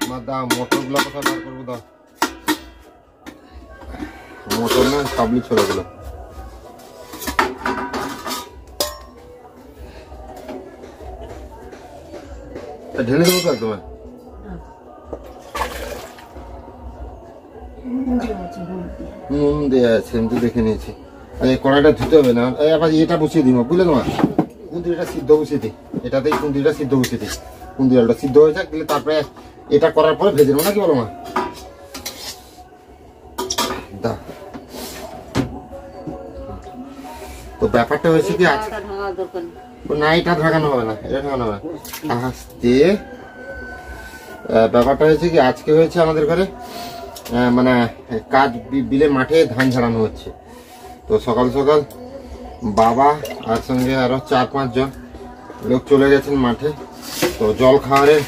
আমার দা মোটরগুলো কোথায় বার করবো? দাও মোটর না, কাবলি ছোলাগুলো। ঢেলে দেবো তো একদম। নুন দেওয়া আছে, আমি তো দেখে নিয়েছি। কড়াইটা ধুতে হবে না। আবার এটা বসিয়ে দিব, বুঝলে তোমার কুন্দিটা সিদ্ধ বসিয়ে দিই। এটাতেই কুন্দিটা সিদ্ধ বসিয়ে দিই। কুন্দি আলুটা সিদ্ধ হয়ে যাক, দিলে তারপরে এটা করার পরে ভেজে নেবো, নাকি বলো মা? দা তো ব্যাপারটা হয়েছে কি, আজ না এটা ঢাকানো হবে না, এটা ঢাকানো হবে না, আস্তে। ব্যাপারটা হয়েছে কি, আজকে হয়েছে আমাদের ঘরে মানে কাজ, বিলে মাঠে ধান ঝাড়ানো হচ্ছে। তো সকাল সকাল বাবা আর সঙ্গে আরো 4-5 জন লোক চলে গেছেন মাঠে। তো জল খাওয়ারের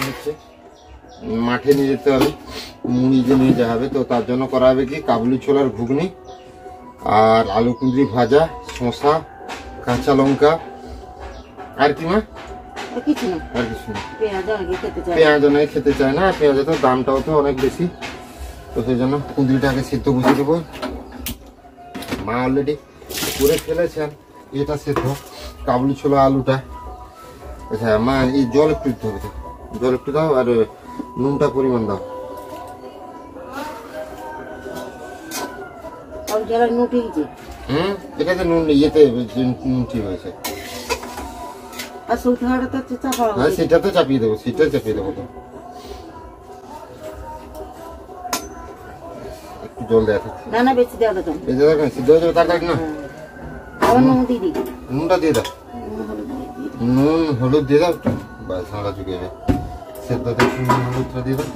হচ্ছে, মাঠে নিয়ে যেতে হবে, মুড়ি যে নিয়ে যাওয়া হবে। তো তার জন্য করা হবে কি, কাবুলি ছোলার ঘুগনি আর আলু কুঁদরি ভাজা, শসা, কাঁচা লঙ্কা, আর কি মা? আর কিছু না। পেঁয়াজ অনেকে খেতে চায় না, পেঁয়াজের তো দামটাও তো অনেক বেশি। তো সেই জন্য কুঁদরিটাকে সিদ্ধ বসিয়ে দেবো। মা অলরেডি করে ফেলেছেন এটা সিদ্ধ, কাবুলি ছোলা আলুটা। আচ্ছা মা, এই জল একটু দিতে হবে, জল একটু দাও, আর নুনটা পরিমাণ দাও। এটাতে নুন ইয়েতে নুন ঠিক হয়েছে। হ্যাঁ সেটা তো চাপিয়ে দেবো, সেটা চাপিয়ে দেবো। তো একটু জল দেওয়া থাকছে না, বেশি দেওয়া দরকার, বেশি দরকার, সিদ্ধ হয়ে যাবে তাড়াতাড়ি না। নুনটা দিয়ে দাও, নুন হলুদ দিয়ে দাও একটু, বাস ঝাঁকা চুকে যাবে। সেদ্ধতে নুন হলুদটা দিয়ে দাও।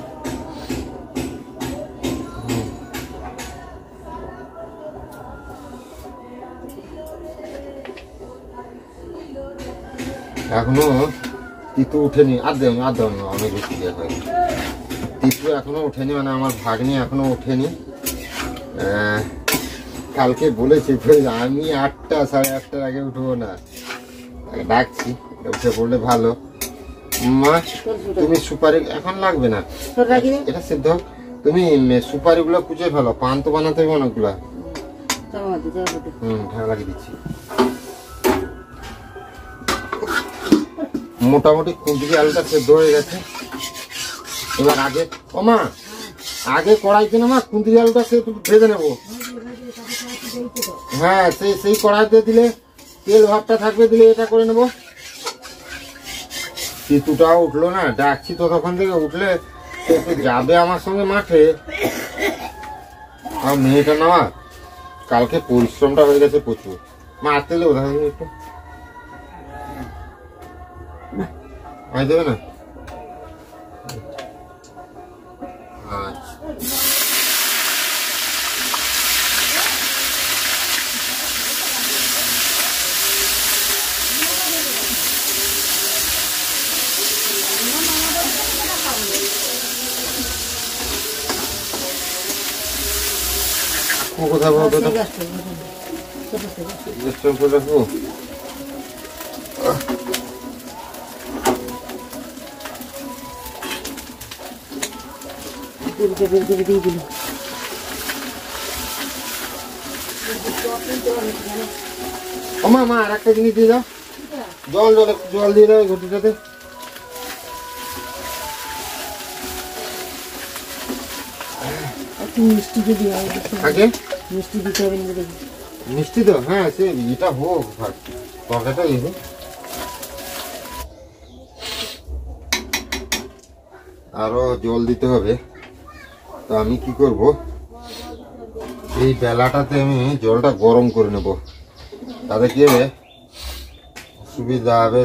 এখনো তিতু উঠেনি, আর দেও অনেক বেশি দেওয়া হয়। তিতু এখনো উঠেনি, মানে আমার ভাগ্নি এখনো উঠেনি। কালকে বলেছি আমি 8টা 8:30টার আগে উঠবো না, ডাকছি, উঠে পড়লে ভালো। মা তুমি সুপারি এখন লাগবে না, এটা সিদ্ধ হোক। তুমি সুপারি গুলো কুচে ফেলো, পান তো বানাতে হবে অনেকগুলা। ঢাকা লাগিয়ে দিচ্ছি। মোটামুটি কুঁদরি আলুটা সেদ্ধ হয়ে গেছে। এবার আগে ও মা, আগে কড়াইতে না মা কুঁদরি আলুটা সে ভেজে নেবো। হ্যাঁ সেই কড়াইতে দিলে তেল ভাবটা থাকবে, দিলে এটা করে নেবো। তিতুটাও উঠলো না, ডাকছি তো তখন থেকে, উঠলে যাবে আমার সঙ্গে মাঠে। আর মেয়েটা নেওয়া কালকে পরিশ্রমটা হয়ে গেছে প্রচুর। মা আর তেলে ওঠা একটু আই দেবে না। কোথায় বলতো রাখবো? মা মা আর একটা জিনিস দিয়ে দাও, জল দিয়ে দাও ঘটিটাতে। মিষ্টি তো হ্যাঁ, সে এটা হোক, তরকারিটা এসে আরো জল দিতে হবে। তো আমি কি করব, এই বেলাটাতে আমি জলটা গরম করে নেব, তাতে কি হবে সুবিধা হবে,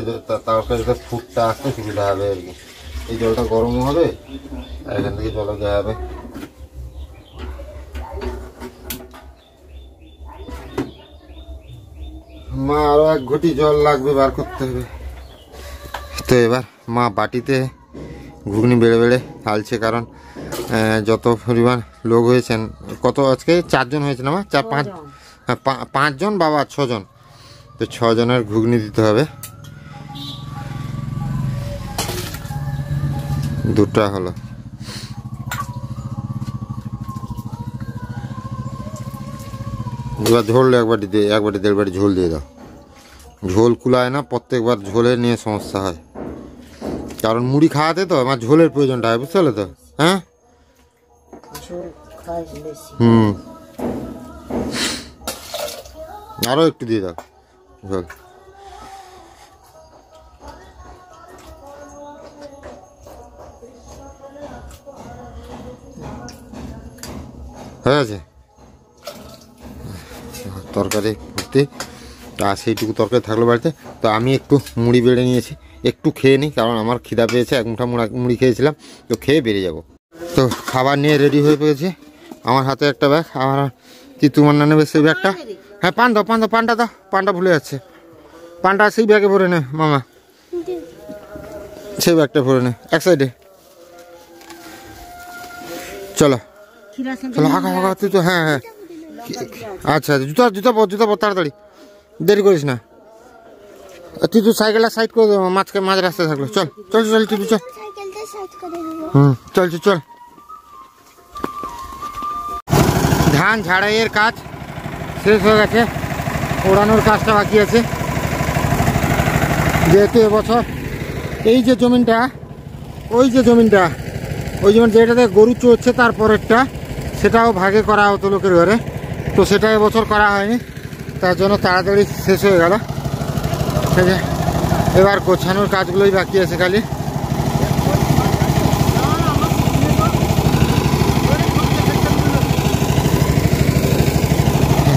তরকারিতে ফুটটা আসতে সুবিধা হবে আর কি। এই জলটা গরম হবে, এখান থেকে জল দেওয়া হবে। মা আরো 1 ঘটি জল লাগবে, বার করতে হবে। তো এবার মা বাটিতে ঘুগনি বেড়ে বেড়ে ঢালছে, কারণ যত পরিমাণ লোক হয়েছেন, কত আজকে 4 জন হয়েছে না মা, 5 জন, বাবা 6 জন, তো 6 জনের ঘুগনি দিতে হবে। দুটা হলো। এবার ঝোল এক বাটি দিয়ে, এক বাটি 1.5 বাটি ঝোল দিয়ে দাও। ঝোল কুলায় না, প্রত্যেকবার ঝোলের নিয়ে সমস্যা হয়, কারণ মুড়ি খাওয়াতে তো আমার ঝোলের প্রয়োজনটা হয়, বুঝতে পারলে তো? হ্যাঁ, আরো একটু দিয়ে দাও ঝোল। হয়ে গেছে তরকারি ভর্তি, আর সেইটুকু তরকারি থাকলো বাড়িতে। তো আমি একটু মুড়ি বেড়ে নিয়েছি, একটু খেয়ে নিই, কারণ আমার খিদা পেয়েছে। 1 মুঠা মুড়ি খেয়েছিলাম, তো খেয়ে বেরিয়ে যাব। তো খাবার নিয়ে রেডি হয়ে পেয়েছি। আমার হাতে একটা ব্যাগ, আমার তিতুমান্না নেবে সেই ব্যাগটা। হ্যাঁ, পান দাও, পানটা দাও, পানটা ভুলে যাচ্ছে। পানটা সেই ব্যাগে ভরে নে মামা, সেই ব্যাগটা ভরে নে এক সাইডে। চলো চলো, হাঁকা তুই তো। হ্যাঁ হ্যাঁ, আচ্ছা জুতা পর তাড়াতাড়ি, দেরি করিস না। তুই তো সাইকেলটা সাইড করে দেবো, মাঝ রাস্তায় থাকলো। চল তুই চল। চল। ধান ঝাড়াইয়ের কাজ শেষ হয়ে গেছে, ওড়ানোর কাজটা বাকি আছে। যেহেতু এবছর এই যে জমিনটা, ওই জমিন যেটাতে গরু চড়ছে তার পরেরটা, সেটাও ভাগে করা হতো লোকের ঘরে, তো সেটা এবছর করা হয়নি, তার জন্য তাড়াতাড়ি শেষ হয়ে গেল। এবার গোছানোর কাজগুলোই বাকি আছে খালি।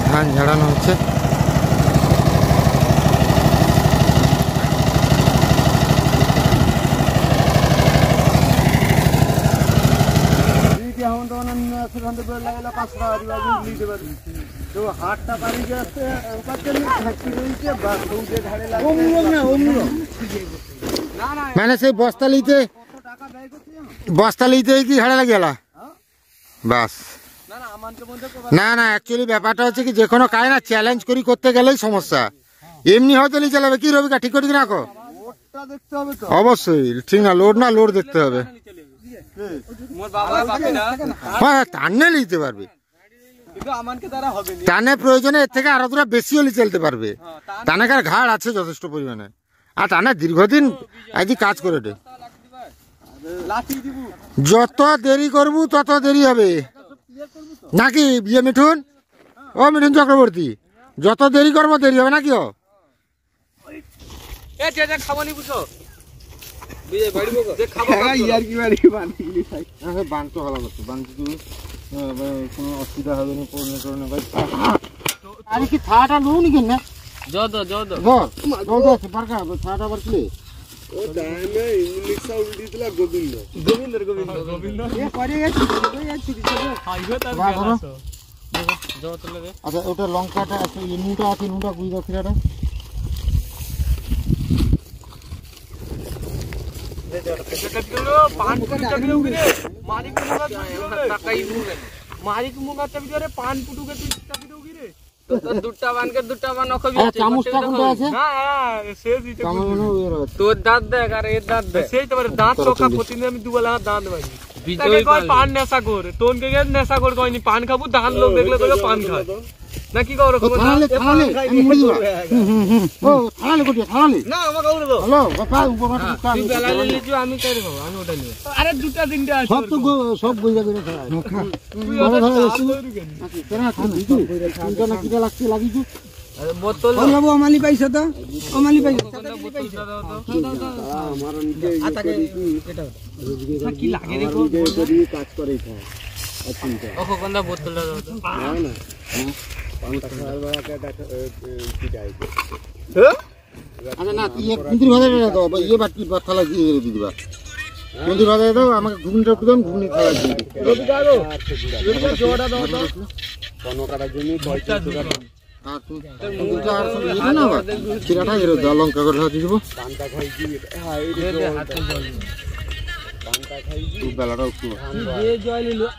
ধান ঝাড়ানো হচ্ছে। মানে সেই বস্তা লিতে কি ঝাড়া লাগে বাস? না অ্যাকচুয়ালি ব্যাপারটা হচ্ছে কি, যে কোনো কাজ না চ্যালেঞ্জ করতে গেলেই সমস্যা। এমনি হয়তো নিয়ে চালাবে কি রবিকা, ঠিক করে রাখো। অবশ্যই ঠিক না, লোড দেখতে হবে। হ্যাঁ, টানে নিতে পারবে, টানে প্রয়োজনে এর থেকে আরো দুটা বেশিও নিয়ে চলতে পারবে। টানাকার ঘাড় আছে যথেষ্ট পরিমাণে, আর টানা দীর্ঘদিন আজ কাজ করে দে। যত দেরি করবো তত দেরি হবে নাকি বিয়ে মিঠুন? ও মিঠুন চক্রবর্তী, যত দেরি করবো দেরি হবে নাকি? ও কোনো অসুবিধা হবে না। আরে কি ছাটা নো নি কেন? ছাটা আবার কি আচ্ছা, ওটা লঙ্কাটা আছে, নুটা আছে, নুটা বুঝ দাও খিরাটা। তোর দাঁত দেখ আর এর দাঁত দেখ, সেই তোমার দাঁত চোখা প্রতিদিন আমি দুবেলা দাঁত বাজি। পান নেশা কর, তোনকে নেশা কর কয়নি, পান খাবো, ধান লোক দেখলে তোকে পান খায় না কি করো? আমি ওটা নিয়ে আরে 2-3টা সব লাগিয়েছি। বোতল অমালি পাইছো তো, অমালি পাইছো কি লাগে রে কাজ করে ওখানটা বোতলটা দাও তো না আচ্ছা না, কুন্দির ভাজা দাও, ইয়ে বাটি থালা দিয়ে দিবা। কুন্দির ভাজা দাও, আমাকে ঘুগনিটা একটু দাও, ঘুগনি থালা দিয়ে লঙ্কা করে দিয়ে দেবো। বেলাটা একটু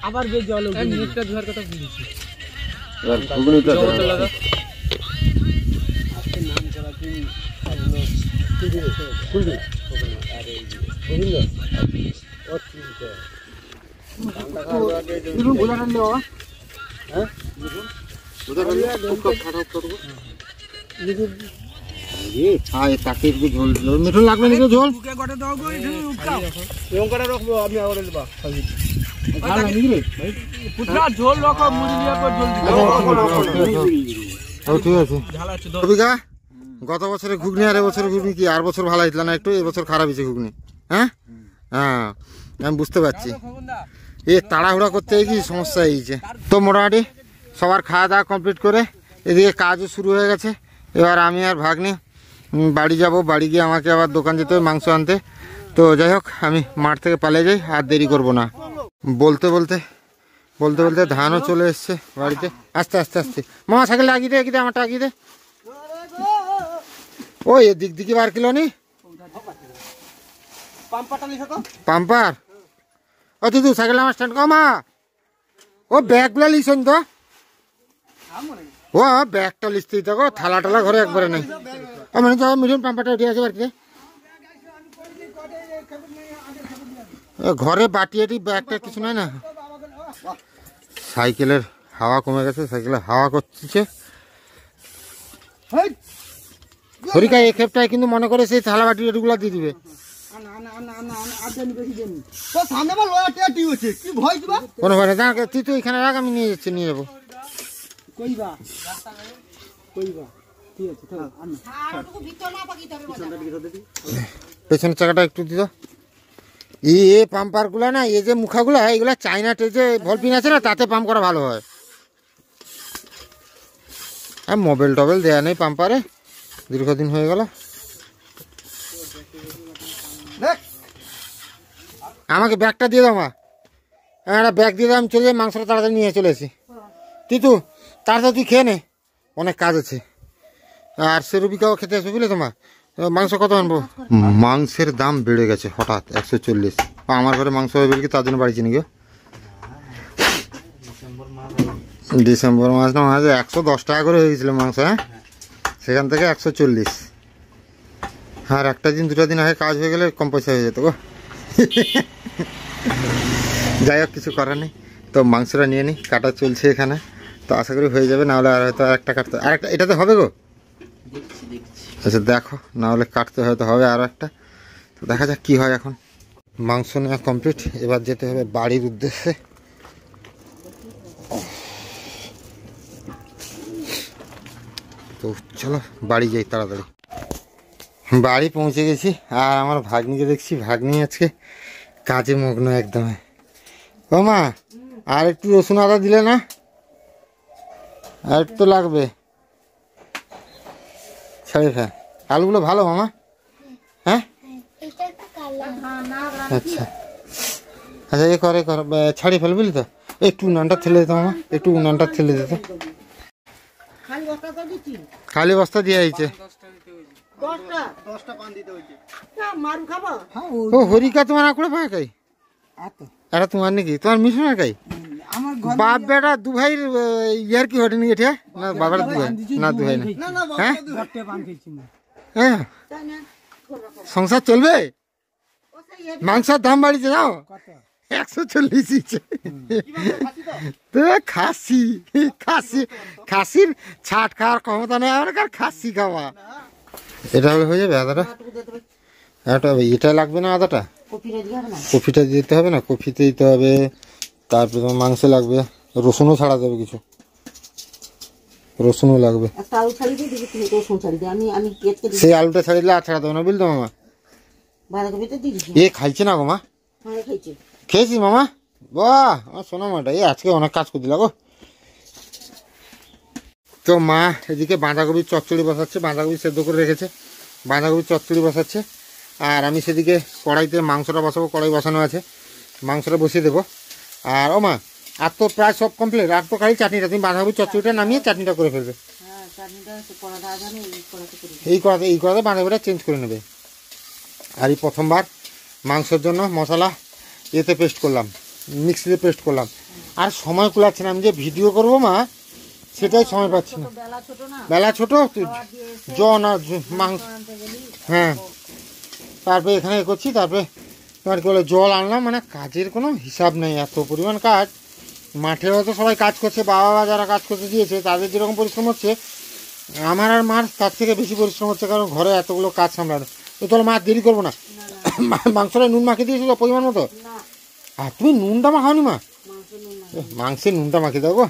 আবার জল মুখটা ধোয়ার কথা বলেছি। ঘুগনিটা মিঠুন লাগবে নাকি ঝোল? ঝোল রাখো, মুড়ি দিয়ে ঠিক আছে। গত বছরে ঘুগনি আর এবছর ঘুগনি কি আর বছর ভালো হইছিল না একটু? এবছর খারাপ হয়েছে ঘুগনি। হ্যাঁ হ্যাঁ আমি বুঝতে পারছি, এ তাড়াহুড়া করতে কি সমস্যা হয়েছে। তো মোটামুটি সবার খাওয়া দাওয়া কমপ্লিট করে এদিকে কাজও শুরু হয়ে গেছে। এবার আমি আর ভাগ্নি বাড়ি যাব, বাড়ি গিয়ে আমাকে আবার দোকান যেতে হবে মাংস আনতে। তো যাই হোক আমি মাঠ থেকে পালিয়ে যাই, আর দেরি করব না। বলতে বলতে ধানও চলে এসছে বাড়িতে। আস্তে আস্তে আস্তে মামা সাইকেল লাগিয়ে দে, এগিয়ে দে, আমারটা আগিয়ে দে। ওই এদিক দিকে বার কিলো নি পাম্পার। ও দিদু সাইকেল আমার স্ট্যান্ড কমা। ও ব্যাগগুলো লিসন তো, ও ব্যাগটা লিখতেই তো, থালা টালা ঘরে একবারে নেই। মানে যাও মিঠুন পাম্পারটা উঠে আছে বাড়িতে। ঘরে বাটি আটি ব্যাগটা কিছু নাই না। সাইকেলের হাওয়া কমে গেছে, সাইকেলের হাওয়া করছে। হরিকা এই ক্ষেপটায় কিন্তু মনে করে সেই থালা বাটি এগুলো দিয়ে দিবে। কোনো ভয় নেই, তুই তো এখানে রাখ, আমি নিয়ে যাচ্ছি, নিয়ে যাবো। পেছনের চাকাটা একটু দিত। এ পাম্পার গুলা না, এই যে মুখাগুলা এগুলা চাইনা যে ভলপিন আছে না, তাতে পাম্প করা ভালো হয়। আর মোবাইল টোবাইল দেয়া নেই পাম্পারে, দীর্ঘদিন হয়ে গেল। আমাকে ব্যাগটা দিয়ে দাও মা, একটা ব্যাগ দিয়ে দাও, আমি চলে যাই, মাংসটা তাড়াতাড়ি নিয়ে চলে এসি। তিতু তাড়াতাড়ি তুই খেয়ে নে, অনেক কাজ আছে। আর সে রুবিকাও খেতে আসবে বুঝলে তোমার। মাংস কত আনবো? মাংসের দাম বেড়ে গেছে হঠাৎ 140। আমার ঘরে মাংস হবে বলে কি তার জন্য বাড়িছি নাকি? ডিসেম্বর মাস না মাঝে 110 টাকা করে হয়ে গেছিল মাংস। হ্যাঁ, সেখান থেকে 140। আর একটা দিন দুটা দিন আগে কাজ হয়ে গেলে কম পয়সা হয়ে যেত গো। যাই হোক কিছু করার নেই। তো মাংসটা নিয়ে নিই, কাটা চলছে এখানে। তো আশা করি হয়ে যাবে, নাহলে আর হয়তো একটা কাটতে, আর একটা এটাতে হবে গো। আচ্ছা দেখো, নাহলে কাটতে হয়তো হবে আরও একটা। তো দেখা যাক কি হয়। এখন মাংস নেওয়া কমপ্লিট, এবার যেতে হবে বাড়ির উদ্দেশ্যে। তো চলো বাড়ি যাই তাড়াতাড়ি। বাড়ি পৌঁছে গেছি, আর আমার ভাগ্নিকে দেখছি, ভাগ্নি আজকে কাজে মগ্ন একদম। ও মা, আর একটু রসুন আদা দিলে না? আর একটু লাগবে। ছাড়ি ফেল, আলুগুলো ভালো মামা? হ্যাঁ আচ্ছা আচ্ছা, এ করে ছাড়ি ফেল বুঝলি তো। একটু উনানটা ঠেলে দিত মামা, একটু উনানটা ঠেলে দিত। খালি বস্তা দিয়ে আইছে। ও হরিকা তোমার আঁকড়ে পায় কাই? এটা তোমার নাকি? তোমার মিশনের কাই? বাপ বেটা দু ভাইয়ের ইয়ার কি হটেনি এটা? না বাবার দু ভাই? না দু ভাই না। হ্যাঁ হ্যাঁ, সংসার চলবে? মাংসের দাম বাড়িছে যাও 140। তো খাসি খাসি খাসির ছাট খাওয়ার ক্ষমতা নেই আমার, আর খাসি খাওয়া। এটা হলে হয়ে যাবে আদাটা? এটা লাগবে না আদাটা? কফিটা দিতে হবে না? কফিতে দিতে হবে, তারপরে তোমার মাংস লাগবে, রসুনও ছাড়া যাবে, কিছু রসুনও লাগবে। সেই আলুটা ছাড়িলে আর ছাড়া দেবো না বুঝলি তো মামা? এ খাইছে না গো মা? খেয়েছি মামা। বাহ আমার শোনা মাটা, এই আজকে অনেক কাজ করে দিলা গো। তো মা এদিকে বাঁধাকপির চচ্চড়ি বসাচ্ছে, বাঁধাকপি সেদ্ধ করে রেখেছে, বাঁধাকপির চচ্চড়ি বসাচ্ছে। আর আমি সেদিকে কড়াইতে মাংসটা বসাবো, কড়াই বসানো আছে, মাংসটা বসিয়ে দেবো। আর ও মা, আর তো প্রায় সব কমপ্লিট, আর তো খালি চাটনিটা, তুমি বাঁধাকপির চচ্চড়িটা নামিয়ে চাটনিটা করে ফেলবে। এই কড়াতে বাঁধাকপিটা চেঞ্জ করে নেবে। আর এই প্রথমবার মাংসের জন্য মশলা এতে পেস্ট করলাম, মিক্সিতে পেস্ট করলাম। আর সময় কুলাচ্ছে না, আমি যে ভিডিও করবো মা সেটাই সময় পাচ্ছি না, বেলা ছোট, জন আর মাংস। হ্যাঁ, তারপরে এখানে করছি, তারপরে তোমার কি বলে জল আনলাম, মানে কাজের কোনো হিসাব নেই, এত পরিমাণ কাজ। মাঠে হয়তো সবাই কাজ করছে, বাবা যারা কাজ করতে দিয়েছে তাদের যেরকম পরিশ্রম হচ্ছে, আমার আর মার তার থেকে বেশি পরিশ্রম হচ্ছে, কারণ ঘরে এতগুলো কাজ সামলানো। তো তাহলে মা দেরি করবো না, মাংসটা নুন মাখিয়ে দিয়েছিল পরিমাণ মতো। আর তুমি নুনটা মাখাওনি মা? মাংসের নুনটা মাখিয়ে দাও গো,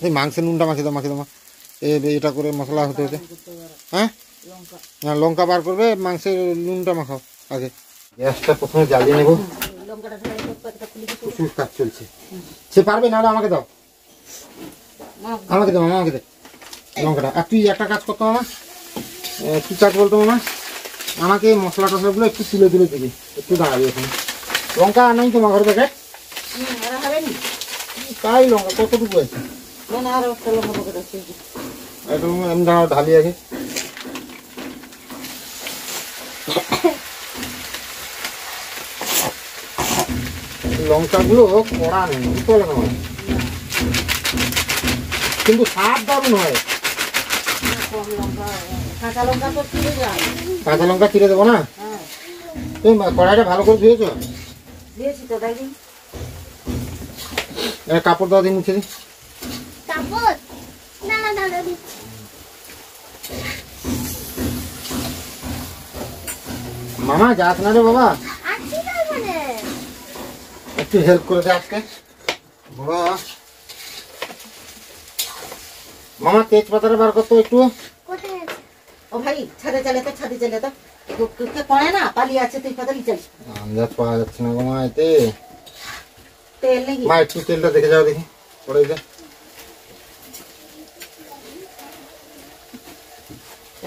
এই মাংসের নুনটা মাখিয়ে দাও, মাখিয়ে দাও মা। এটা করে মশলা হতে হতে, হ্যাঁ হ্যাঁ লঙ্কা বার করবে, মাংসের নুনটা মাখাও আগে। গ্যাসটা প্রথমে জ্বালিয়ে নেবো, প্রচুর কাজ চলছে। সে পারবে না, আমাকে দাও, আমাকে দাও মামা, আমাকে দে লঙ্কাটা। আর তুই একটা কাজ করতো মামা, কি কাজ বলতো মামা, আমাকে মশলা টসলাগুলো একটু তুলে তুলে দিবি, একটু দাঁড়াবি এখানে। লঙ্কা নেই তোমার ঘর থেকে? তাই লঙ্কা কতটুকু আছে? এমনি ঢালি আগে। লঙ্কাগুলো কড়া নেই, বুঝতে পারলে না, কিন্তু স্বাদ দারুণ হয়। কাঁচা লঙ্কা চিড়ে দেবো না? তুমি কড়াইটা ভালো করে ধুয়েছো? কাপড় দাও দিয়ে মুছে দিই। মামা যাস না রে বাবা, একটু হেল্প করে দে আজকে। মামা তেজপাতাটা বার করতো একটু। ও ভাই ছাদে চলে তো, ছাদে চলে তো, পড়ে না পালিয়ে আছে, তুই পাতালি চল। আন্দাজ পাওয়া যাচ্ছে না গো মা, এতে তেল নেই মা, একটু তেলটা দেখে যাও দেখি পড়ে যা।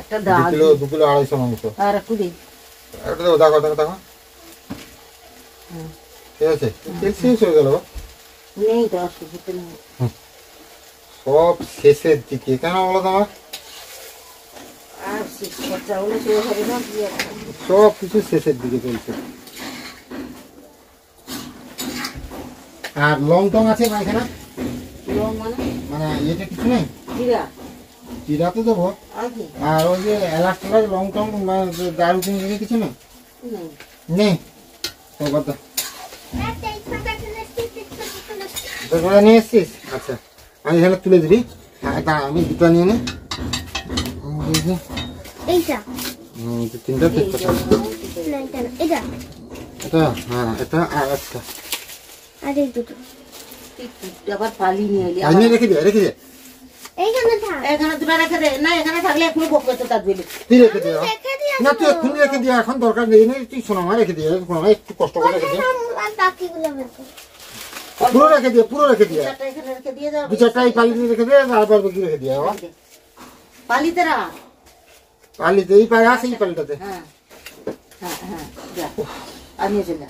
একটা ডাল 2 কিলো 250 মাংস, আর একটু দিই, একটা দেবো। দেখো দেখো দেখো, ঠিক আছে। তেল শেষ হয়ে গেল, নেই তো অসুবিধা নেই। সব শেষের দিকে কেন বলো তোমার? আর খরচা হলে শুরু হবে না, সব কিছু শেষের দিকে চলছে। আর লং টং আছে না এখানে? মানে এটা কিছু নেই? জিরা তো দেবো, আর ওই যে এলাচ টেলাচ লং টং দারুচিনি থেকে কিছু নেই? নেই তো কথা নিয়ে এসছিস? আচ্ছা আমি এখানে তুলে দিবি, আমি দুটো নিয়ে নিই। তিনটা এটা, হ্যাঁ এটা আর একটা আবার পালি নিয়ে এলি, নিয়ে রেখে দিয়ে, রেখে দিয়ে এখানে দুটো রেখে দে। না এখানে থাকলে এখনই বক করতে তার দিলি, তুই রেখে দে না, তুই এক্ষুনি রেখে দিয়ে, এখন দরকার নেই। তুই শোনো মা, রেখে দিয়ে, একটু কষ্ট করে রেখে দিয়ে, পুরো রেখে দিয়ে, পুরো রেখে দিয়ে, এখানে রেখে দিয়ে যাও। 2-4টা এই পালিতে রেখে দিয়ে, তারপর বাকি রেখে দিয়ে। পালিতে না, পালিতে এই পায়ে আছে, এই পালিটাতে। হ্যাঁ হ্যাঁ হ্যাঁ যা, আর নিয়ে চলে।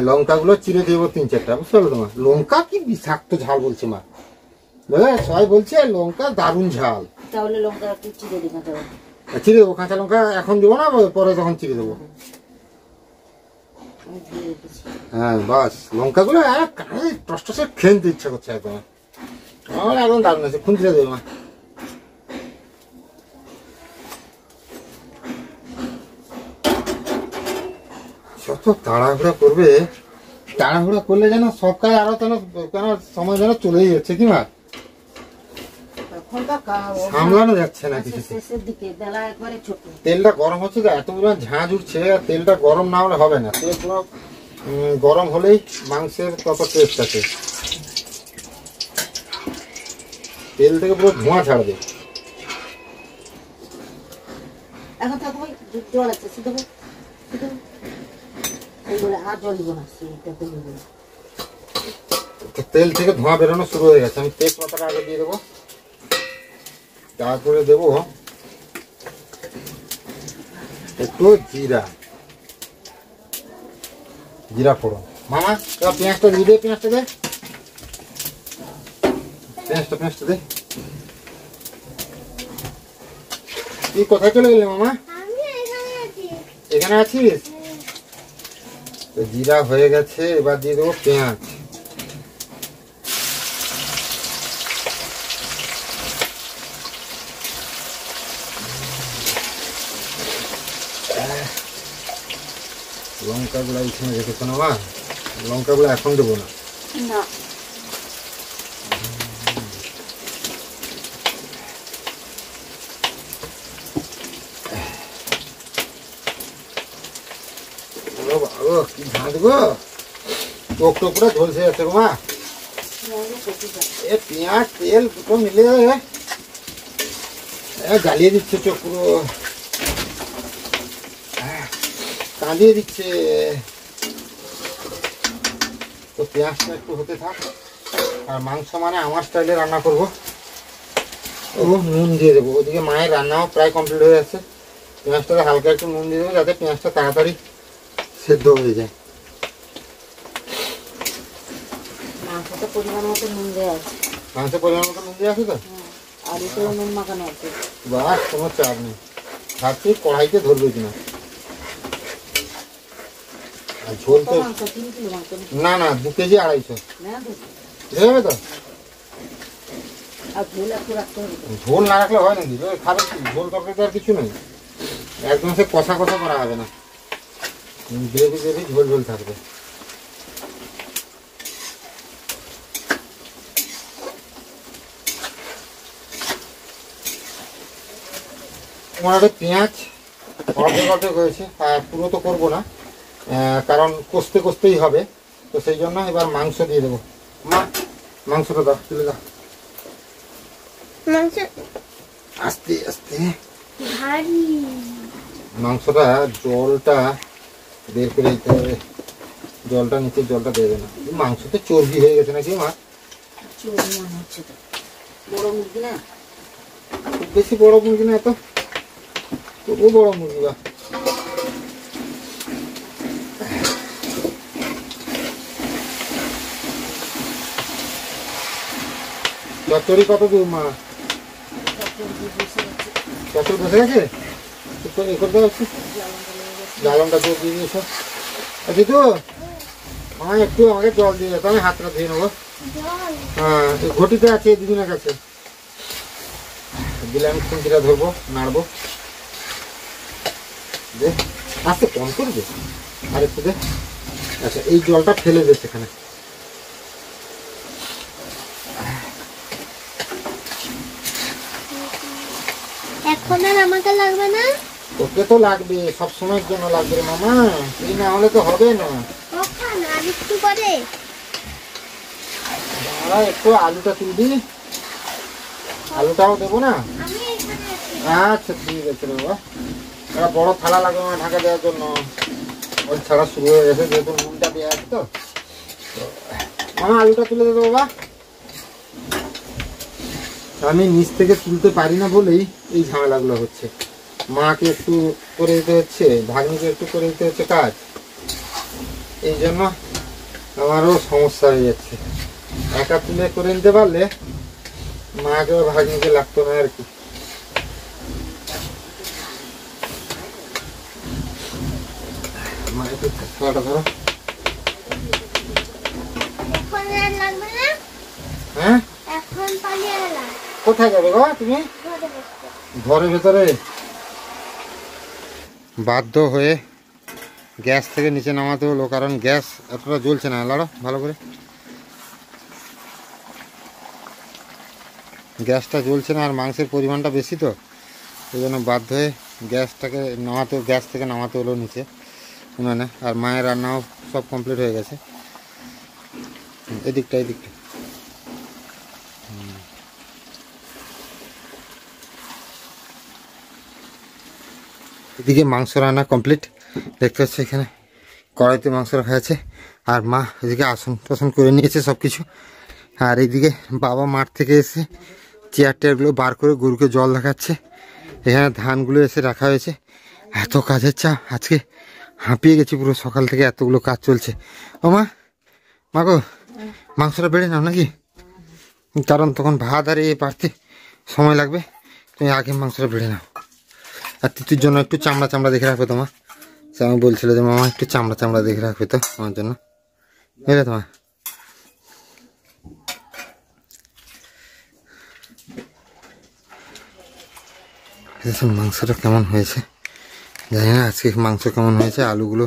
লঙ্কাগুলো চিড়ে দেবো 3-4টা, বুঝতে পারলো তোমার? লঙ্কা কি বিষাক্ত ঝাল বলছে মা, সবাই বলছে লঙ্কা দারুণ ঝাল। তাহলে লঙ্কা একটু চিড়ে দিই, চিড়ে দেবো, কাঁচা লঙ্কা এখন দেবো না, পরে তখন চিড়ে দেবো। হ্যাঁ বাস, লঙ্কাগুলো টসটসে খেয়ে নিতে ইচ্ছা করছে একদম, আমার একদম দারুণ আছে। খুন্তিটা দেবে মা। যত তাড়াহুড়া করবে, তাড়াহুড়া করলে যেন সব কাজ আরো কেন সময় যেন চলেই যাচ্ছে, কি মা সামলানো যাচ্ছে না কিছু। তেলটা গরম হচ্ছে তো, এত পরিমাণ ঝাঁঝ উঠছে, আর তেলটা গরম না হলে হবে না। তেল পুরো গরম হলেই মাংসের তত টেস্ট আছে, তেল থেকে পুরো ধোঁয়া ছাড়বে। এখন থাকবো জল আছে, শুধু আর জল দিব না, তেল থেকে ধোঁয়া বেরোনো শুরু হয়ে গেছে। আমি তেজপাতাটা আগে দিয়ে দেবো, তারপরে দেবো একটু জিরা, জিরা ফোড়ন। মামা পেঁয়াজটা দিয়ে দে, পেঁয়াজটা দে, পেঁয়াজটা দে। তুই কোথায় চলে গেলি মামা? এখানে আছিস? জিরা হয়ে গেছে, এবার দিয়ে দেবো পেঁয়াজ। লঙ্কাগুলো এখানে রেখেছো না মা? লঙ্কাগুলো এখন দেবো না। না কি ধান দেবো, টোক টোক করে ঝলসে যাচ্ছে গো মা। এ পেঁয়াজ তেল দুটো মিলে জ্বালিয়ে দিচ্ছে চোখ পুরো, কাঁদিয়ে দিচ্ছে। তো পেঁয়াজটা একটু হতে থাক, আর মাংস মানে আমার স্টাইলে রান্না করব। ও নুন দিয়ে দেবো, ওদিকে মায়ের রান্নাও প্রায় কমপ্লিট হয়ে যাচ্ছে। পেঁয়াজটাতে হালকা একটু নুন দিয়ে দেবো যাতে পেঁয়াজটা তাড়াতাড়ি সেদ্ধ হয়ে যায়। মাংসটা পরিমাণ মতো নুন দেওয়া আছে। মাংসের পরিমাণ মতো নুন দিয়ে আছে তো? আর একটু নুন মাখানো আছে। বাস, কোনো চাপ নেই। ভাবছি কড়াইতে ধরবে কিনা। আর ঝোল তো মাংস 3 কিলো মাংস না না 2 কেজি 250 না হয়ে যাবে তো। আর ঝোল একটু রাখতে হবে। ঝোল না রাখলে হয় নাকি? খাবে কি ঝোল তরকারি? আর কিছু নেই, একদম সে কষা কষা করা হবে না, গ্রেভি গ্রেভি ঝোল ঝোল থাকবে। আমার পেঁয়াজ অর্ধেক অর্ধেক হয়েছে, আর পুরো তো করবো না, কারণ কষতে কষতেই হবে। তো সেই জন্য এবার মাংস দিয়ে দেবো। মা মাংসটা দাও, তুলে দাও। মাংস আস্তে আস্তে ভারী। মাংসটা জলটা বের করে দিতে হবে, জলটা নিচে জলটা দেবে না। মাংসতে চর্বি হয়ে গেছে নাকি মা? চর্বি মনে হচ্ছে তো, বড় মুরগি না? খুব বেশি বড় মুরগি না তো, তবু বড় মুরগি। বা চচ্চড়ি কত দূর মা? চচ্চড়ি বসে গেছে, এ করতে পারছি। জ্বালনটা দিয়ে দিয়ে দিয়েছ। আচ্ছা তো মা একটু আমাকে জল দিয়ে যেত, আমি হাতটা ধুয়ে নেবো। হ্যাঁ, ঘটিতে আছে দিদিনের কাছে, দিলে আমি খুঁটিটা ধরবো, নাড়বো। দে আস্তে, কম করবে আর একটু দে। আচ্ছা, এই জলটা ফেলে দে সেখানে। এখন আর আমাকে লাগবে না? তোকে তো লাগবে, সব সময়ের জন্য লাগবে রে মামা, এই না হলে তো হবে না। কখন? আর একটু করে। দাঁড়া, একটু আলুটা তুলবি, আলুটাও দেবো না? আমি এখানে আছি। আচ্ছা ঠিক আছে রে বাবা। একটা বড় থালা লাগবে আমার ঢাকা দেওয়ার জন্য, ওই ছাড়া শুরু হয়ে গেছে, যেহেতু নুনটা দেওয়া আছে। তো মামা আলুটা তুলে দেবো বাবা। আমি নিচ থেকে তুলতে পারি না বলেই এই ঝামেলাগুলো হচ্ছে। মাকে একটু করে দিতে হচ্ছে, ভাগ্নিকে একটু করে দিতে হচ্ছে কাজ, এই জন্য আমারও সমস্যা হয়ে যাচ্ছে। একা তুলে করে নিতে পারলে মাকে ও ভাগ্নিকে লাগতো না আর কি। মা একটু থালাটা ধরো। এখন আর লাগবে না? হ্যাঁ, এখন পালিয়ে এলাম। কোথায় যাবে গো তুমি? ঘরে বসতে। ঘরের ভেতরে বাধ্য হয়ে গ্যাস থেকে নিচে নামাতে হলো, কারণ গ্যাস এতটা জ্বলছে না। লাড়ো ভালো করে, গ্যাসটা জ্বলছে না, আর মাংসের পরিমাণটা বেশি, তো এই জন্য বাধ্য হয়ে গ্যাস থেকে নামাতে হলো নিচে উনানে। আর মায়ের রান্নাও সব কমপ্লিট হয়ে গেছে। এদিকটা এদিকে মাংস রান্না কমপ্লিট, দেখতে পাচ্ছি এখানে কড়াইতে মাংস রাখা আছে। আর মা এদিকে আসন টাসন করে নিয়েছে সব কিছু। আর এইদিকে বাবা মাঠ থেকে এসে চেয়ার টেয়ারগুলো বার করে গরুকে জল দেখাচ্ছে। এখানে ধানগুলো এসে রাখা হয়েছে। এত কাজের চাপ, আজকে হাঁপিয়ে গেছি পুরো, সকাল থেকে এতগুলো কাজ চলছে। ও মা গো, মাংসটা বেড়ে নাও নাকি, কারণ তখন ভাত আর বাড়তে সময় লাগবে। তুমি আগে মাংসটা বেড়ে নাও। আর তিতুর জন্য একটু চামড়া দেখে রাখবে তোমার, সে আমি বলছিল যে মামা একটু চামড়া দেখে রাখবে তো আমার জন্য, বুঝলে তোমার। মাংসটা কেমন হয়েছে জানি না, আজকে মাংস কেমন হয়েছে। আলুগুলো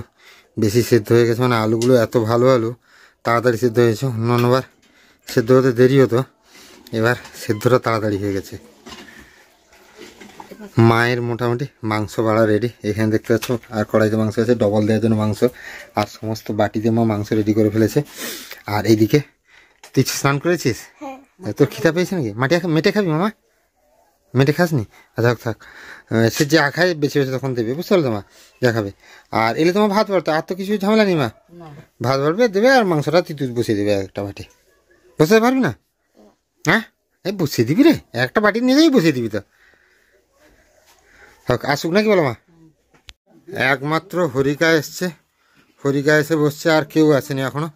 বেশি সেদ্ধ হয়ে গেছে, মানে আলুগুলো এত ভালো আলু তাড়াতাড়ি সেদ্ধ হয়েছে। অন্যবার সেদ্ধ হতে দেরি হতো, এবার সেদ্ধটা তাড়াতাড়ি হয়ে গেছে। মায়ের মোটামুটি মাংস বাড়া রেডি, এখানে দেখতে পাচ্ছ। আর কড়াইতে মাংস আছে, ডবল দেওয়ার জন্য মাংস, আর সমস্ত বাটিতে মা মাংস রেডি করে ফেলেছে। আর এইদিকে তুই স্নান করেছিস? তোর খিদা পেয়েছে নাকি? মেটে খাবি মামা? মেটে খাসনি? আচ্ছা থাক, সে যা খায় বেশি বেশি তখন দেবে, বুঝতে পারলো মা, যা খাবে। আর এলে তোমার ভাত বাড়তো, আর তো কিছু ঝামেলা নেই মা। ভাত বাড়বে দেবে, আর মাংসটা তুই বসিয়ে দেবে একটা বাটি। বসাতে পারবি না? হ্যাঁ, এই বসিয়ে দিবি রে, একটা বাটি নিয়ে যাই বসিয়ে দিবি তো। হোক, আসুক নাকি বলো মা? একমাত্র হরিকা এসছে, হরিকা এসে বসছে, আর কেউ আসেনি এখনো।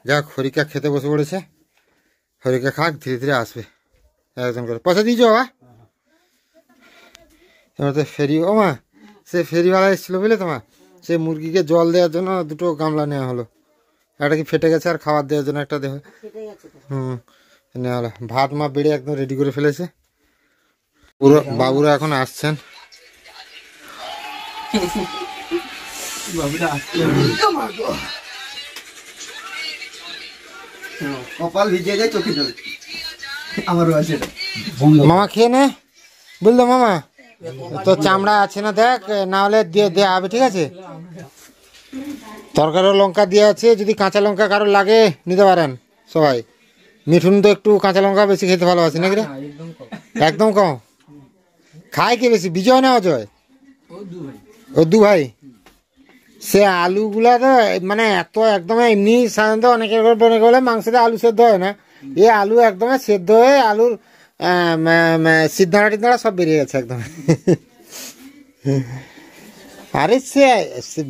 যাক, হরিকা খেতে বসে পড়েছে। হরিকা খাক, ধীরে ধীরে আসবে একজন করে। পয়সা দিয়েছ বাবা? এবার তো ফেরি, ও মা সে ফেরিওয়ালা এসেছিলো বুঝলে তোমার, সে মুরগিকে জল দেওয়ার জন্য 2টো গামলা নেওয়া হলো। একটা কি ফেটে গেছে, আর খাবার দেওয়ার জন্য একটা দেওয়া। নেওয়া হলো। ভাত মা বেড়ে একদম রেডি করে ফেলেছে। পুরো বাবুরা এখন আসছেন। কপাল ভিজে যায়, চোখে জল আমারও আছে। মামা খেয়ে নে, বুঝলো মামা? তো চামড়া আছে না দেখ, না হলে দিয়ে দেওয়া হবে, ঠিক আছে? তরকারিও লঙ্কা দিয়ে আছে, যদি কাঁচা লঙ্কা কারোর লাগে নিতে পারেন সবাই। মিঠুন তো একটু কাঁচা লঙ্কা বেশি খেতে ভালোবাসে নাকি রে? একদম কম খায়। কে বেশি, বিজয় না অজয়? ও 2 ভাই। সে আলুগুলা তো মানে এত একদম এমনি, সাধারণত অনেকের বলে মাংস দিয়ে আলু সেদ্ধ হয় না, এ আলু একদম সেদ্ধ হয়ে আলুর সিদ্ধাড়া টিদ্ধাড়া সব বেরিয়ে গেছে একদম। আরে সে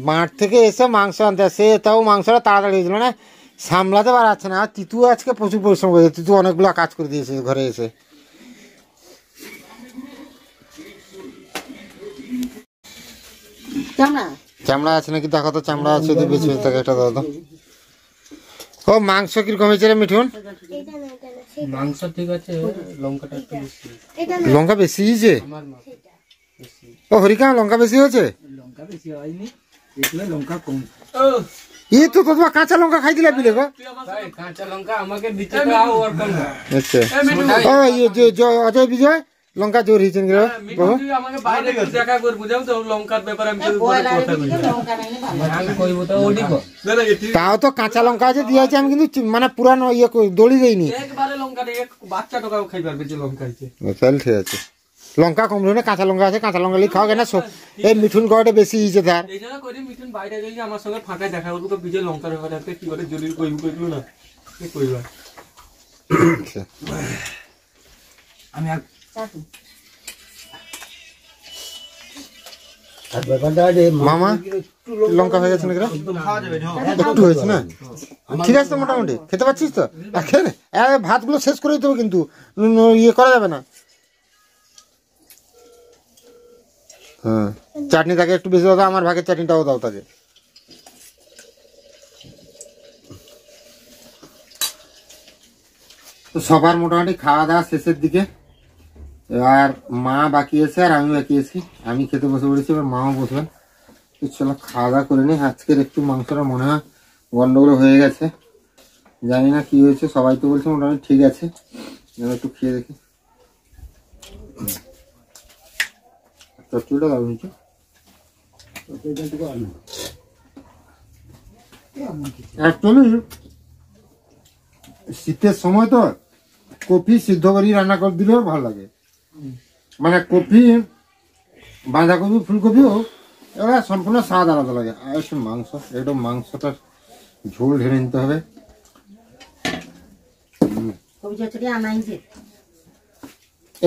মাঠ থেকে এসে মাংস আনতে, সে তাও মাংসটা তাড়াতাড়ি হয়েছিল না, সামলাতে পারছে না। আর তিতু আজকে প্রচুর পরিশ্রম করেছে, তিতু অনেকগুলো কাজ করে দিয়েছে ঘরে এসে। চামড়া আছে নাকি দেখো তো, চামড়া আছে যদি বেশি থাকে একটা দাও তো। ও মাংস কিরকম হয়েছে রে মিঠুন? মাংস ঠিক আছে, লঙ্কাটা একটু বেশি। লঙ্কা বেশি হয়েছে? ও হরিকা, লঙ্কা বেশি হয়েছে? লঙ্কা বেশি হয়নি, এগুলো লঙ্কা কম। এই তো তোমার কাঁচা লঙ্কা খাই দিলে বিলে গো। কাঁচা লঙ্কা আমাকে দিতে তো আর ওর কম না। আচ্ছা, ও এই যে অজয় বিজয় লঙ্কা জোর হয়েছেন কি বাবু? আমাকে বাইরে দেখা করে বুঝাও তো লঙ্কার ব্যাপারে আমি তো কথা বলি। আমি কইব তো ওডি কো। তাও তো কাঁচা লঙ্কা আছে দিয়েছে, আমি কিন্তু মানে পুরানো ইয়ে দড়ি দেইনি। একবারে লঙ্কা এক বাচ্চা টাকাও খাই পারবে যে লঙ্কা আছে। তাহলে ঠিক আছে, লঙ্কা কম না, কাঁচা লঙ্কা আছে, কাঁচা লঙ্কা লিয়ে খাও কেন। এই মিঠুন গড়ে বেশি হয়েছে তার। এই জন্য করি মিঠুন বাইরে যাই আমার সঙ্গে ফাঁকায় দেখা করবো তো, বিজয় লঙ্কার ব্যাপারে আছে কি করে জরুরি কইব কইলো না, কি কইবা। আমি মামা লঙ্কা হয়ে গেছে নাকি? একটু হয়েছে না, ঠিক আছে তো, মোটামুটি খেতে পাচ্ছিস তো? আর খেয়ে নে, ভাতগুলো শেষ করে দিতে হবে কিন্তু, ইয়ে করা যাবে না। হ্যাঁ, চাটনি তাকে একটু বেশি দাও, আমার ভাগের চাটনিটাও দাও তাকে। তো সবার মোটামুটি খাওয়া দাওয়া শেষের দিকে, এবার মা বাকি আছে আর আমি বাকি আছি। আমি খেতে বসে পড়েছি, এবার মাও বসবেন। তো চলো খাওয়া দাওয়া করে নি। আজকের একটু মাংসটা মনে হয় গন্ডগোল হয়ে গেছে, জানি না কি হয়েছে। সবাই তো বলছে মোটামুটি ঠিক আছে, একটু খেয়ে দেখি। চটচুটা দাও নিচে। অ্যাকচুয়ালি শীতের সময় তো কপি সিদ্ধ করে রান্না করে দিলেও ভালো লাগে। মানে কপি, বাঁধাকপি, ফুলকপিও এবার সম্পূর্ণ স্বাদ আলাদা লাগে। আর একটু মাংস, একটু মাংসটার ঝোল ঢেলে নিতে হবে।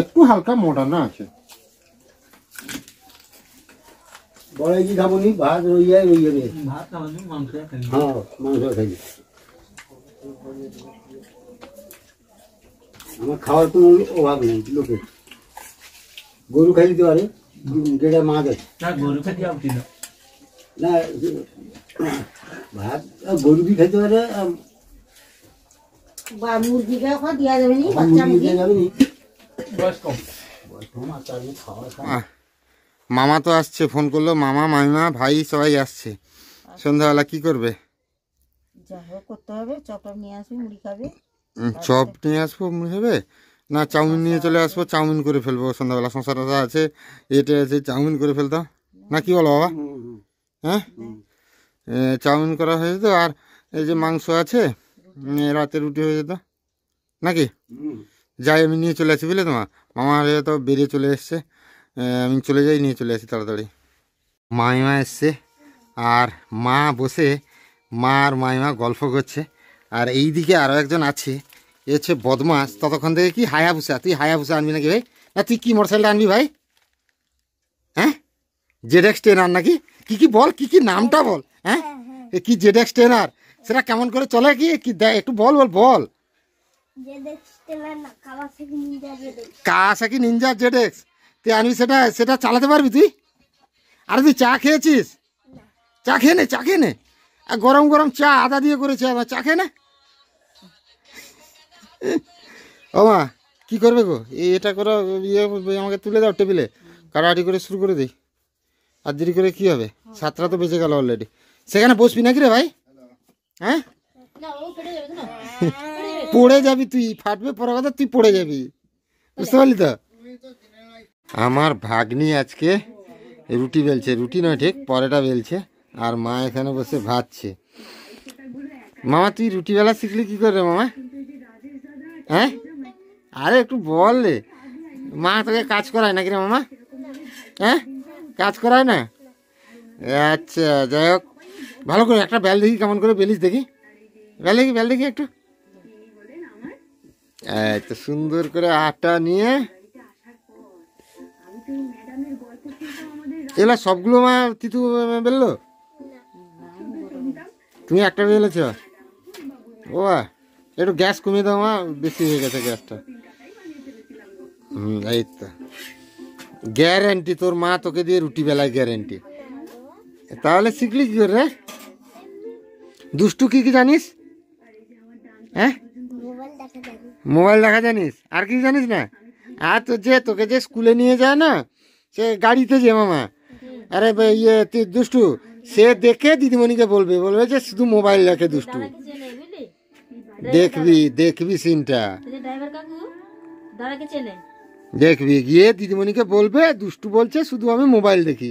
একটু হালকা মোটা না আছে। বড় কি খাবো নি, ভাত রই যায়, রই যাবে। ভাত না হলে মাংস খাই। হ্যাঁ, মাংস খাই। আমার খাওয়ার কোনো অভাব নেই লোকের। গরু খাই দিতে পারে, যেটা মাছ আছে না, গরু খেতে হবে না। না, ভাত গরু কি খাইতে পারে, মুরগিকে দেওয়া যাবে নি, মুরগি দিয়ে যাবে নি। বয়স কম। মামা তো আসছে, ফোন করলো। মামা, মামিমা, ভাই সবাই আসছে। সন্ধ্যাবেলা কি করবে? যা হোক করতে হবে, চপ নিয়ে আসবি, মুড়ি খাবে। চপ নিয়ে আসবো মুড়ি হবে না, চাউমিন নিয়ে চলে আসবো, চাউমিন করে ফেলবো সন্ধ্যাবেলা। শশা টশা আছে, এটা আছে, চাউমিন করে ফেলতো না, কি বলো বাবা? হ্যাঁ, চাউমিন করা হয়ে যেত, আর এই যে মাংস আছে, রাতে রুটি হয়ে যেত নাকি? যাই, আমি নিয়ে চলে আসি, বুঝলে তোমার মামা তো বেরিয়ে চলে এসছে, আমি চলে যাই, নিয়ে চলে আসি তাড়াতাড়ি। মাইমা এসছে, আর মা বসে, মা আর মাইমা গল্প করছে, আর এই দিকে আরও একজন আছে, এ হচ্ছে বদমাস। ততক্ষণ থেকে কি হায়াবুসা, তুই হায়াবুসা আনবি নাকি ভাই? না তুই কি মোটরসাইকেলটা আনবি ভাই? হ্যাঁ, জেডএক্স 10 আর নাকি? কি কি বল, কি কি নামটা বল। হ্যাঁ, কি জেডএক্স 10 আর সেটা কেমন করে চলে, কি কি একটু বল বল বল। কাওয়াসাকি নিনজা জেডএক্স তুই আনবি, সেটা সেটা চালাতে পারবি তুই? আর তুই চা খেয়েছিস? চা খেয়ে নে, চা খেয়ে নে, গরম গরম চা আদা দিয়ে করেছে, আমার চা খেয়ে নে। ও মা, কি করবে গো? এটা করো, ইয়ে আমাকে তুলে দাও টেবিলে, কারাটি করে শুরু করে দিই। আর দেরি করে কি হবে? 7টা তো বেজে গেল অলরেডি। সেখানে বসবি নাকি রে ভাই? হ্যাঁ, পড়ে যাবি তুই, ফাটবে পরে কথা, তুই পড়ে যাবি, বুঝতে পারলি তো? আমার ভাগ্নি আজকে রুটি বেলছে, রুটি নয় ঠিক, পরেটা বেলছে, আর মা এখানে বসে ভাজছে। মামা তুই রুটি বেলা শিখলি কি করে মামা? হ্যাঁ, আরে একটু বল রে, মা তোকে কাজ করায় নাকি রে মামা? হ্যাঁ, কাজ করায় না? আচ্ছা, যাই হোক, ভালো করে একটা বেল দেখি, কেমন করে বেলিস দেখি, বেল দেখি, বেল দেখি একটু। তো সুন্দর করে আটা নিয়ে, এগুলা সবগুলো মা তিতু বেললো, তুমি একটা বেলেছ? ও একটু গ্যাস কমিয়ে দাও মা, বেশি হয়ে গেছে গ্যাসটা। এই তো গ্যারেন্টি, তোর মা তোকে দিয়ে রুটি বেলায় গ্যারেন্টি। তাহলে শিখলি কি করে? দুষ্টু কি কি জানিস? হ্যাঁ, মোবাইল দেখা জানিস, আর কি জানিস না? আর তো যে তোকে যে স্কুলে নিয়ে যায় না, সে গাড়িতে যে মামা, আরে ইয়ে তুই দুষ্টু, সে দেখে দিদিমণিকে বলবে, বলবে যে শুধু মোবাইল দেখে দুষ্টু। দেখবি, দেখবি সিনটা, দেখবি গিয়ে দিদিমণিকে বলবে দুষ্টু বলছে শুধু আমি মোবাইল দেখি।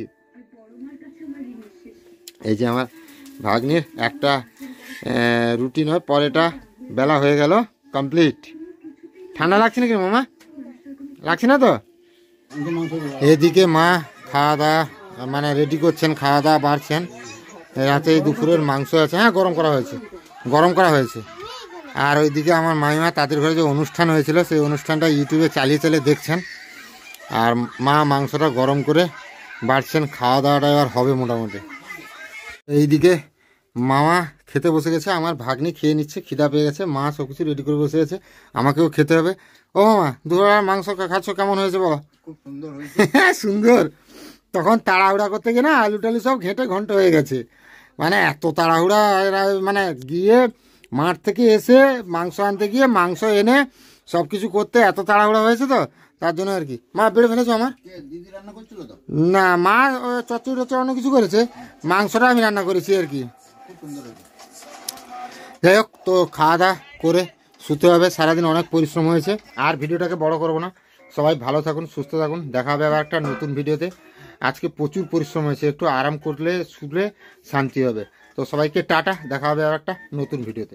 এই যে আমার ভাগ্নির একটা রুটি নয়, পরেটা বেলা হয়ে গেল, কমপ্লিট। ঠান্ডা লাগছে নাকি মামা? লাগছে না তো? এদিকে মা খাওয়া দাওয়া মানে রেডি করছেন, খাওয়া দাওয়া বাড়ছেন। রাতে দুপুরের মাংস আছে, হ্যাঁ গরম করা হয়েছে, গরম করা হয়েছে। আর ওইদিকে আমার মামিমা তাদের ঘরে যে অনুষ্ঠান হয়েছিল, সেই অনুষ্ঠানটা ইউটিউবে চালিয়ে চালিয়ে দেখছেন, আর মা মাংসটা গরম করে বাড়ছেন। খাওয়া দাওয়াটা এবার হবে মোটামুটি। এইদিকে মামা খেতে বসে গেছে, আমার ভাগ্নি খেয়ে নিচ্ছে, খিদা পেয়ে গেছে, মা সব কিছু রেডি করে বসে গেছে, আমাকেও খেতে হবে। ও মামা, দুপুরবেলার মাংস খাচ্ছ, কেমন হয়েছে বলো? খুব সুন্দর হয়েছে। সুন্দর। তখন তাড়াহুড়া করতে গিয়ে না আলু টালু সব ঘেঁটে ঘন্ট হয়ে গেছে, মানে এত তাড়াহুড়া, মানে গিয়ে মাঠ থেকে এসে মাংস আনতে গিয়ে মাংস এনে সব কিছু করতে এত তাড়াহুড়া হয়েছে, তো তার জন্য আর কি। মা বেড়ে ফেলেছো আমার? দিদি রান্না করছিল তো? না, মা চচ্চড়ি টচ্চড়ি অন্য কিছু করেছে, মাংসটা আমি রান্না করেছি আর কি। খুব সুন্দর হয়েছে। যাই হোক, তো খাওয়া দাওয়া করে শুতে হবে, সারাদিন অনেক পরিশ্রম হয়েছে। আর ভিডিওটাকে বড় করবো না, সবাই ভালো থাকুন, সুস্থ থাকুন, দেখা হবে আবার একটা নতুন ভিডিওতে। আজকে প্রচুর পরিশ্রম হয়েছে, একটু আরাম করলে শুলে শান্তি হবে। তো সবাইকে টাটা, দেখা হবে আবার একটা নতুন ভিডিওতে।